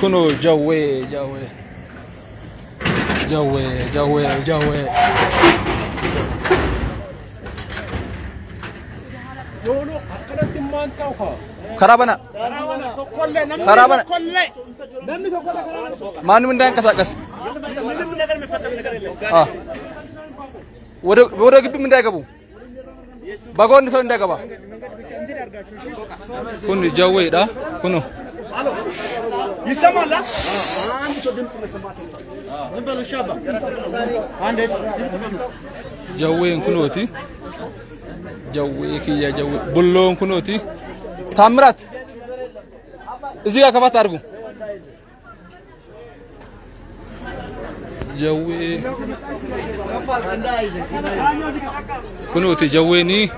كنو جوي جوي جوي جوي جوي خرابنا خرابنا ما نمدن كساكس وده قبل من ده قبو باقون نسون ده قبا كن جوي ده كنو يسمع لا جوي كنوتي جوي كيا جوي بلون كنوتي تامرات إزاي كفات أرجو جوي كنوتي جويني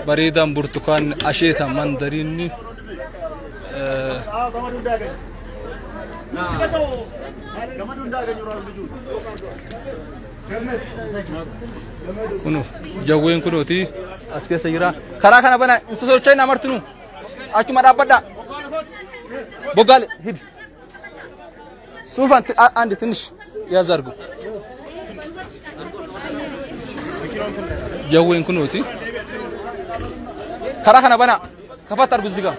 بريدان برتقان أشيتا مندريني كنو جوين كنوتي أسكت سيرا خلا خنا بنا إنسوتشين نمرتنو أشوف ما دابدا بقال هيد سوفان عند تنش يا زرقو جوين كنوتي خلا خنا بنا كفات أرجوز ديكا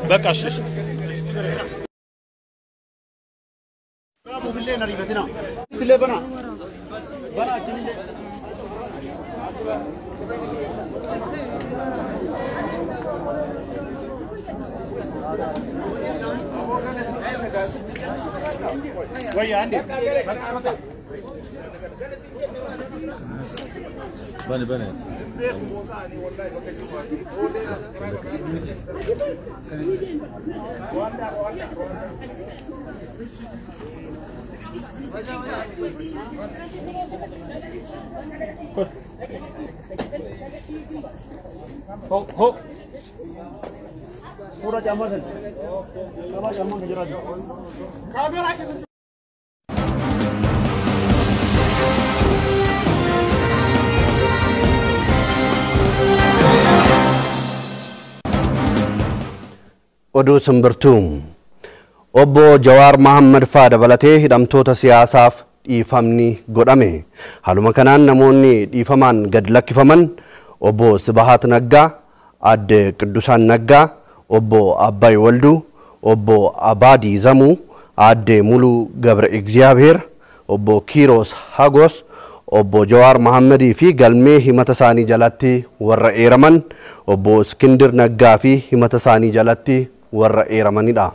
بكاشش بالله نريبتنا تلي بنا بنا تلي وي عندي بني بني हो हो पूरा जामा से सारा जामा गुजरा जी कैमरा के oduu Simbirtuu obbo Jawaar Mohaammed faa dabalatee hidhamtoota siyaasaaf dhiifamni godhame haluma kanaan namoonni dhiifamaan gad lakkifaman obbo Sibahat Naggaa adde Qidusaan Naggaa obbo Abbay Waldu obbo Abadi Zamuu adde Mulu Gabre Egziyaabeer obbo Kiros Hagos obbo Jawaar Mohaammed fi galmee himata isaanii jalatti warra eeraman obbo Iskindir Naggaa fi himata isaanii jalatti warra eeramanidha.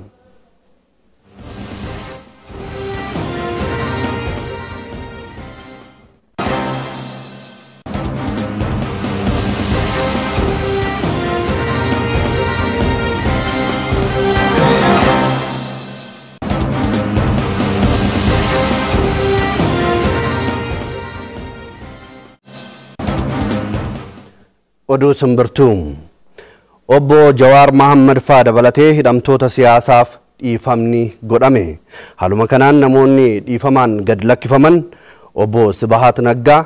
oduu Simbirtuu obbo Jawaar Mohaammed faa dabalatee hidhamtoota siyaasaaf dhiifamni godhame haluma kanaan namoonni dhiifamaan gad lakkifaman obbo Sibahat Naggaa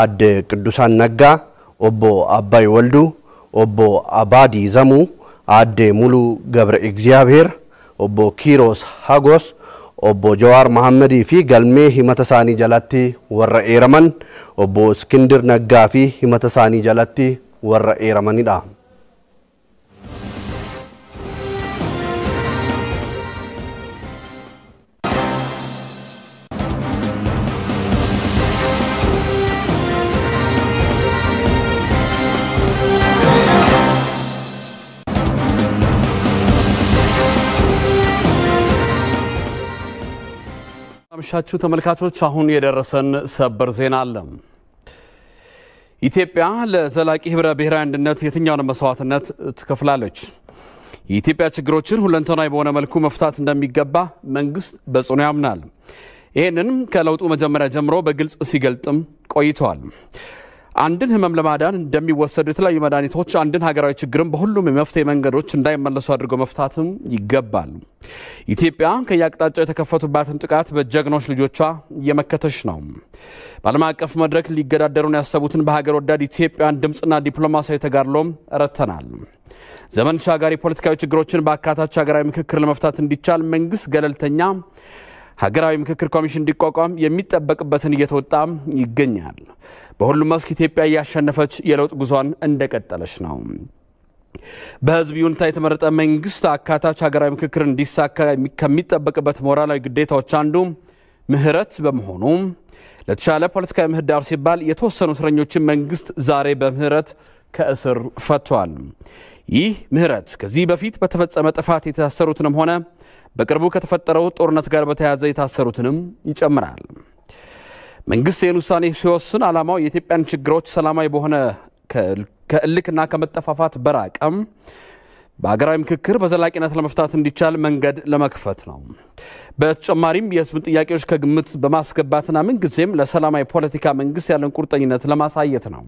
adde Qidusaan Naggaa obbo Abbay Waldu obbo Abadi Zamuu adde Mulu Gabre Egziyaabeer obbo Kiros Hagos obbo Jawaar Mohaammed fi galmee himata isaanii jalatti warra eeraman obbo Iskindir Naggaa fi himata isaanii jalatti warra eeramanidha. አምሻችሁ ተመልካቾች አሁን የደረሰን ሰበር ዜና አለ። ኢትዮጵያ ለዘላቂ ህብረ ብሔራዊ አንድነት የትኛውን መስዋዕትነት ትከፍላለች? የኢትዮጵያ ችግሮችን ሁለንተናዊ በሆነ መልኩ መፍታት እንደሚገባ መንግስት በጽኑ ያምናል። ይሄንን ከለውጡ መጀመሪያ ጀምሮ በግልጽ ሲገልጥም ቆይቷል። አንድን ህመም ለማዳን እንደሚወሰዱ የተለያዩ መድኃኒቶች አንድን ሀገራዊ ችግርን በሁሉም የመፍትሄ መንገዶች እንዳይመለሱ አድርጎ መፍታትም ይገባል። ኢትዮጵያ ከያቅጣጫው የተከፈቱባትን ጥቃት በጀግኖች ልጆቿ እየመከተች ነው። በዓለም አቀፍ መድረክ ሊገዳደሩን ያሰቡትን በሀገር ወዳድ ኢትዮጵያን ድምጽና ዲፕሎማሲያዊ ተጋድሎም ረተናል። ዘመን ሻጋሪ ፖለቲካዊ ችግሮችን በአካታች ሀገራዊ ምክክር ለመፍታት እንዲቻል መንግስት ገለልተኛ ሀገራዊ ምክክር ኮሚሽን እንዲቋቋም የሚጠበቅበትን እየተወጣ ይገኛል። በሁሉም መስክ ኢትዮጵያ ያሸነፈች የለውጥ ጉዟን እንደቀጠለች ነው። በህዝብ ይሁንታ የተመረጠ መንግስት አካታች ሀገራዊ ምክክር እንዲሳካ ከሚጠበቅበት ሞራላዊ ግዴታዎች አንዱ ምህረት በመሆኑ ለተሻለ ፖለቲካዊ ምህዳር ሲባል የተወሰኑ እስረኞችን መንግስት ዛሬ በምህረት ከእስር ፈቷል። ይህ ምህረት ከዚህ በፊት በተፈጸመ ጥፋት የታሰሩትንም ሆነ በቅርቡ ከተፈጠረው ጦርነት ጋር በተያያዘ የታሰሩትንም ይጨምራል። መንግስት ይህን ውሳኔ ሲወስን ዓላማው የኢትዮጵያን ችግሮች ሰላማዊ በሆነ ከእልክና ከመጠፋፋት በራቀም በሀገራዊ ምክክር በዘላቂነት ለመፍታት እንዲቻል መንገድ ለመክፈት ነው። በተጨማሪም የህዝብን ጥያቄዎች ከግምት በማስገባትና ምንጊዜም ለሰላማዊ ፖለቲካ መንግስት ያለን ቁርጠኝነት ለማሳየት ነው።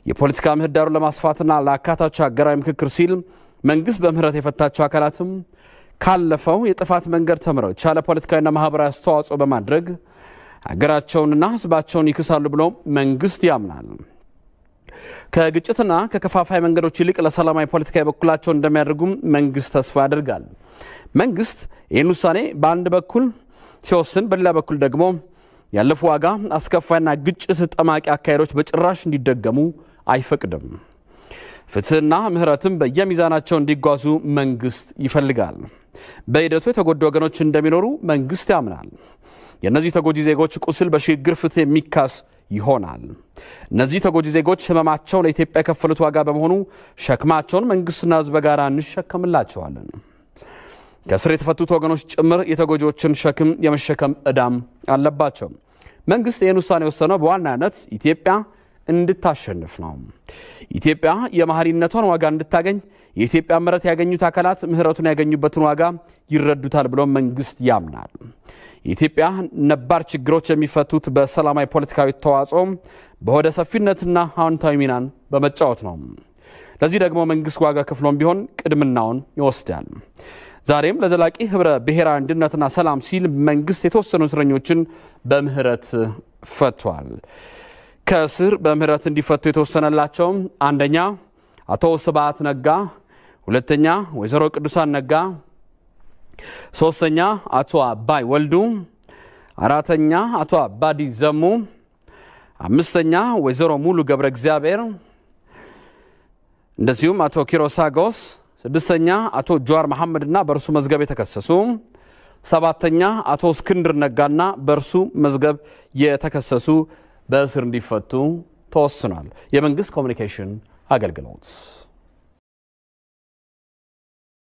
የፖለቲካ ምህዳሩን ለማስፋትና ለአካታች ሀገራዊ ምክክር ሲል መንግስት በምህረት የፈታቸው አካላትም ካለፈው የጥፋት መንገድ ተምረው ቻለ ፖለቲካዊና ማህበራዊ አስተዋጽኦ በማድረግ ሀገራቸውንና ህዝባቸውን ይክሳሉ ብሎ መንግስት ያምናል። ከግጭትና ከከፋፋይ መንገዶች ይልቅ ለሰላማዊ ፖለቲካ በኩላቸውን እንደሚያደርጉም መንግስት ተስፋ ያደርጋል። መንግስት ይህን ውሳኔ በአንድ በኩል ሲወስን፣ በሌላ በኩል ደግሞ ያለፉ ዋጋ አስከፋይና ግጭት ጠማቂ አካሄዶች በጭራሽ እንዲደገሙ አይፈቅድም። ፍትህና ምህረትም በየሚዛናቸው እንዲጓዙ መንግስት ይፈልጋል። በሂደቱ የተጎዱ ወገኖች እንደሚኖሩ መንግስት ያምናል። የነዚህ ተጎጂ ዜጎች ቁስል በሽግግር ፍትህ የሚካስ ይሆናል። እነዚህ ተጎጂ ዜጎች ህመማቸው ለኢትዮጵያ የከፈሉት ዋጋ በመሆኑ ሸክማቸውን መንግስትና ህዝብ በጋራ እንሸከምላቸዋለን። ከስር የተፈቱት ወገኖች ጭምር የተጎጂዎችን ሸክም የመሸከም ዕዳም አለባቸው። መንግስት ይህን ውሳኔ የወሰነው በዋናነት ኢትዮጵያ እንድታሸንፍ ነው። ኢትዮጵያ የማህሪነቷን ዋጋ እንድታገኝ የኢትዮጵያ ምህረት ያገኙት አካላት ምህረቱን ያገኙበትን ዋጋ ይረዱታል ብሎ መንግስት ያምናል። የኢትዮጵያ ነባር ችግሮች የሚፈቱት በሰላማዊ ፖለቲካዊ ተዋጽኦ በሆደ ሰፊነትና አዎንታዊ ሚናን በመጫወት ነው። ለዚህ ደግሞ መንግስት ዋጋ ከፍሎም ቢሆን ቅድምናውን ይወስዳል። ዛሬም ለዘላቂ ህብረ ብሔራዊ አንድነትና ሰላም ሲል መንግስት የተወሰኑ እስረኞችን በምህረት ፈቷል። ከእስር በምህረት እንዲፈቱ የተወሰነላቸው አንደኛ አቶ ስብሐት ነጋ፣ ሁለተኛ ወይዘሮ ቅዱሳን ነጋ፣ ሶስተኛ አቶ አባይ ወልዱ፣ አራተኛ አቶ አባዲ ዘሙ፣ አምስተኛ ወይዘሮ ሙሉ ገብረ እግዚአብሔር፣ እንደዚሁም አቶ ኪሮስ አጎስ፣ ስድስተኛ አቶ ጀዋር መሐመድና በርሱ መዝገብ የተከሰሱ፣ ሰባተኛ አቶ እስክንድር ነጋና በርሱ መዝገብ የተከሰሱ በእስር እንዲፈቱ ተወስኗል። የመንግስት ኮሙኒኬሽን አገልግሎት